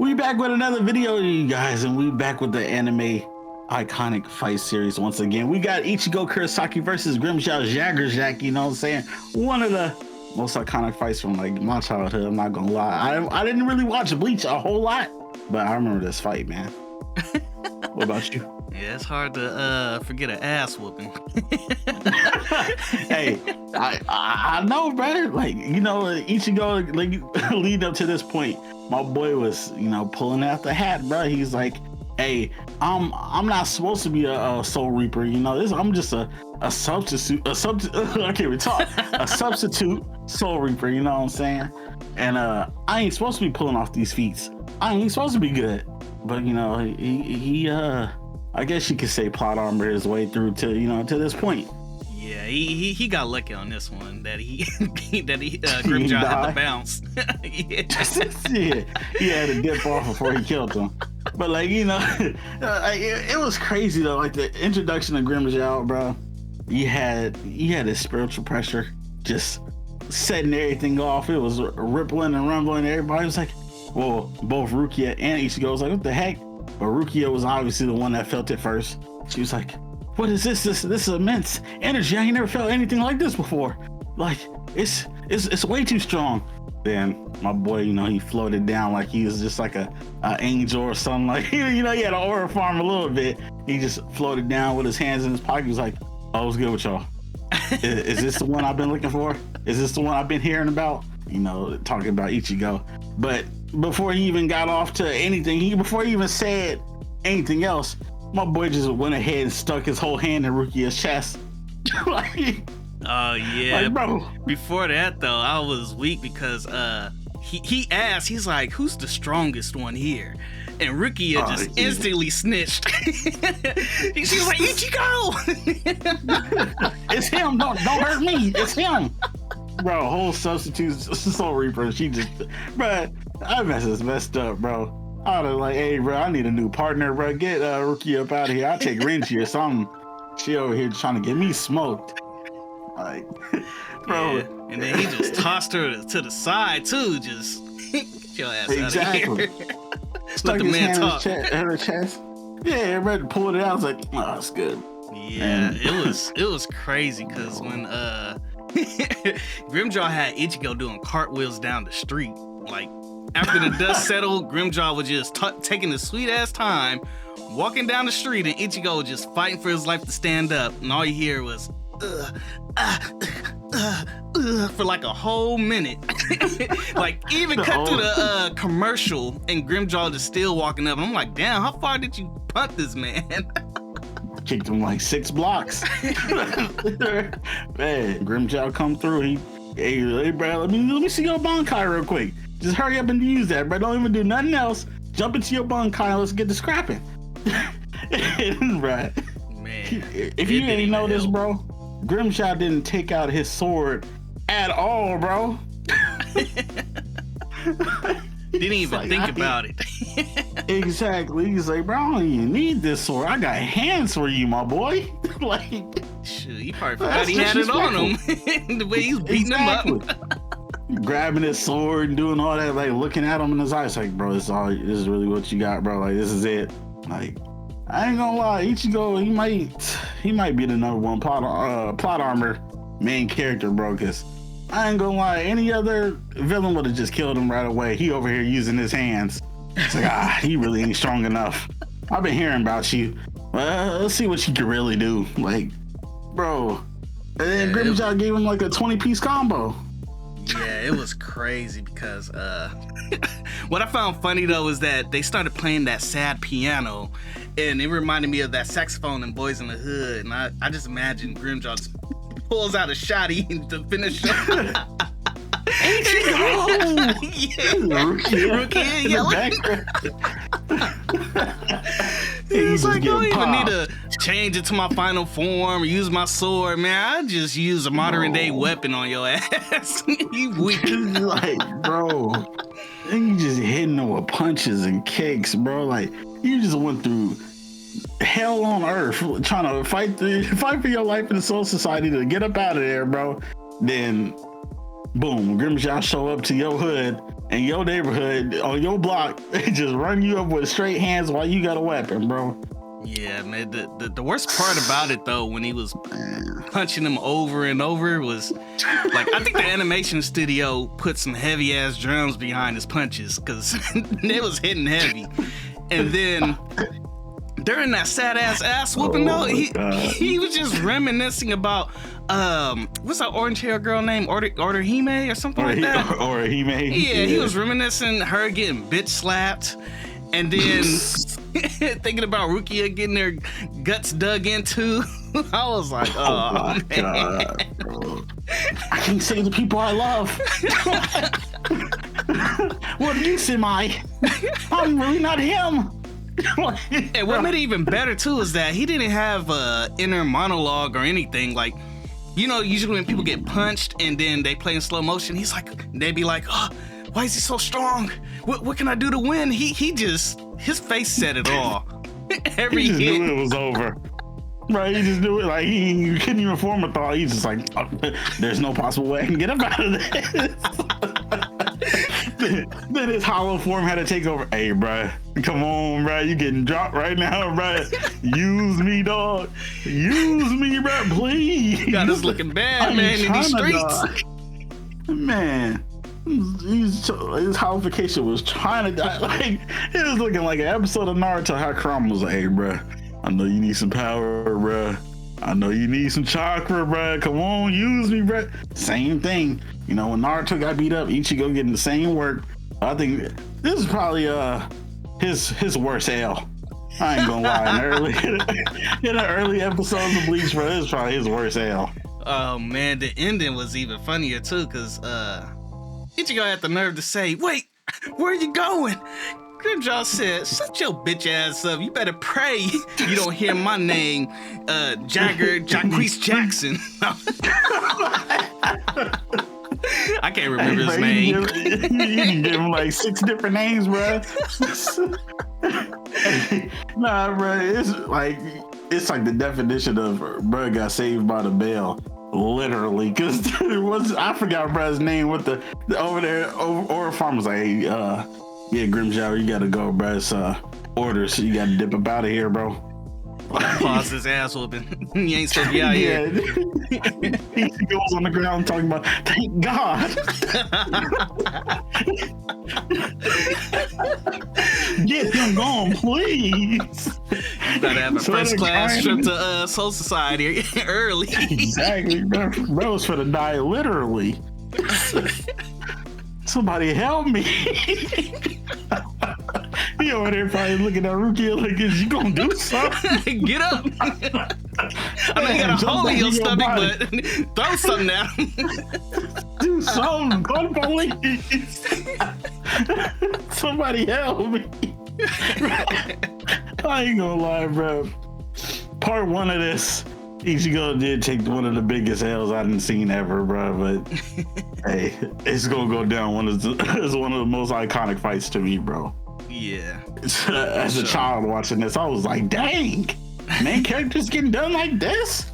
We back with another video, you guys, and we back with the anime iconic fight series once again. We got Ichigo Kurosaki versus Grimmjow Jaggerjack, you know what I'm saying? One of the most iconic fights from like my childhood, I'm not gonna lie. I didn't really watch Bleach a whole lot, but I remember this fight, man. What about you? Yeah, it's hard to forget an ass whooping. Hey, I know, bro. Like, you know, Ichigo, like, leading up to this point, my boy was, you know, pulling out the hat, bro. He's like, hey, I'm not supposed to be a Soul Reaper, you know. I'm just a substitute, I can't even talk. A substitute Soul Reaper, you know what I'm saying? And I ain't supposed to be pulling off these feats. I ain't supposed to be good. But, you know, he I guess you could say plot armor his way through to, you know, to this point. Yeah, he got lucky on this one that Grimmjow had to bounce. Yeah, he had to dip off before he killed him. But like, you know, it was crazy though. Like the introduction of Grimmjow, bro. You had his spiritual pressure just setting everything off. It was rippling and rumbling. Everybody was like, well, both Rukia and Ichigo was like, what the heck? But Rukia was obviously the one that felt it first. She was like, what is this? This is immense energy. I ain't never felt anything like this before. Like, it's way too strong. Then my boy, you know, he floated down like he was just like a angel or something. Like, you know, he had an aura farm a little bit. He just floated down with his hands in his pocket. He was like, oh, what's good with y'all? Is this the one I've been looking for? Is this the one I've been hearing about? You know, talking about Ichigo. But before he even got off to anything, before he even said anything else, my boy just went ahead and stuck his whole hand in Rukia's chest. Like, oh yeah. Like, bro. Before that though, I was weak because he asked, he's like, who's the strongest one here? And Rukia just instantly snitched. She was like, Ichigo! It's him, don't hurt me, it's him. Bro, whole substitute Soul Reaper, she just, bro, I messed up, bro. I was like, hey, bro, I need a new partner, bro. Get Rukia up out of here. I'll take Renji or something. She over here trying to get me smoked. Like, bro. Yeah. And then he just tossed her to the side, too. Just get your ass out of here. Stuck his hand in her chest. Yeah, ready to pull it out. I was like, oh, that's good. Yeah, it was crazy because when Grimmjow had Ichigo doing cartwheels down the street. Like, after the dust settled, Grimmjow was just taking the sweet ass time, walking down the street, and Ichigo was just fighting for his life to stand up. And all you hear was, for like a whole minute. Like, even cut through the commercial, and Grimmjow just still walking up. And I'm like, damn, how far did you punt this man? Kicked him like 6 blocks. Man, Grimmjow come through. Hey, bro, let me see your Bankai real quick. Just hurry up and use that, bro. Don't even do nothing else. Jump into your Bankai and let's get to scrapping. Right. Man. If you didn't know this, bro, Grimmjow didn't take out his sword at all, bro. Didn't even like, think about it. Exactly. He's like, bro, I don't even need this sword. I got hands for you, my boy. Like, shoot, he probably forgot he had it on him. The way he's beating him up. Grabbing his sword and doing all that, like looking at him in his eyes, like, bro, this is really what you got, bro. Like, this is it. Like, I ain't gonna lie, Ichigo, he might be the #1 plot armor main character, bro. Cause I ain't gonna lie, any other villain would have just killed him right away. He over here using his hands. It's like, he really ain't strong enough. I've been hearing about you. Let's see what you can really do. Like, bro. And then Grimmjow gave him like a 20-piece combo. Yeah, it was crazy because what I found funny though was that they started playing that sad piano, and it reminded me of that saxophone in Boys in the Hood, and I just imagine Grimmjow just pulls out a shotty to finish it. Rukia yelling. It's like, I don't even need to change it to my final form or use my sword, man. I just use a modern day weapon on your ass. You weak. Like, bro, you just hitting them with punches and kicks, bro. Like, you just went through hell on earth trying to fight for your life in the Soul Society to get up out of there, bro. Then boom, Grimmjow show up to your hood in your neighborhood, on your block, they just run you up with straight hands while you got a weapon, bro. Yeah, man. The worst part about it though, when he was punching him over and over, was like, I think the animation studio put some heavy ass drums behind his punches because it was hitting heavy. And then during that sad ass whooping though, he was just reminiscing about what's that orange hair girl name? Orihime or something like that? Orihime. Yeah, he was reminiscing her getting bitch slapped. And then thinking about Rukia getting their guts dug into. I was like, oh my man. God, bro. I can't save the people I love. What use am I? I'm really not him. And what made it even better too is that he didn't have a inner monologue or anything. Like, you know, usually when people get punched and then they play in slow motion, they'd be like, oh, why is he so strong? What can I do to win? He just, his face said it all. Every he just hit. knew it was over. Right, he just knew it. Like, he couldn't even form a thought. He's just like, oh, there's no possible way I can get up out of this. Then his hollow form had to take over. Hey, bro, come on, bro. You getting dropped right now, bro. Use me, dog. Use me, bro, please. Got us looking bad, man, in these streets. Man. His holification was trying to die. Like, it was looking like an episode of Naruto. How Kurama was like, "Hey, bro, I know you need some power, bro. I know you need some chakra, bro. Come on, use me, bro." Same thing. You know, when Naruto got beat up, Ichigo getting the same work. I think this is probably his worst L. I ain't gonna lie. In the early episodes of Bleach, bro, this is probably his worst L. Oh man, the ending was even funnier too, cause Ichigo had the nerve to say, "Wait, where are you going?" Grimmjow said, "Shut your bitch ass up. You better pray you don't hear my name, Jacquees Jackson." I can't remember his name. You can give him like 6 different names, bro. Nah, bro, it's like the definition of bro got saved by the bell. Literally, because I forgot bro's name with the over there over farm was like, hey, yeah, Grimmjow, you gotta go, bro. It's orders, you gotta dip up out of here, bro. Pause his ass whooping. You ain't supposed to be out here. He goes on the ground talking about, thank God. Get him gone, please. You gotta have a first class trip to Soul Society early. Exactly, bro. Bro's for the die, literally. Somebody help me. He over there probably looking at Rukia like, is you gonna do something? Get up. I know you got a hole in your stomach, but throw something at him. Do something. Call the police. Somebody help me. I ain't gonna lie, bro. Part 1 of this, Ichigo did take one of the biggest L's I done seen ever, bro. But hey, it's gonna go down as one of the most iconic fights to me, bro. Yeah. As a child watching this, I was like, dang, main characters getting done like this?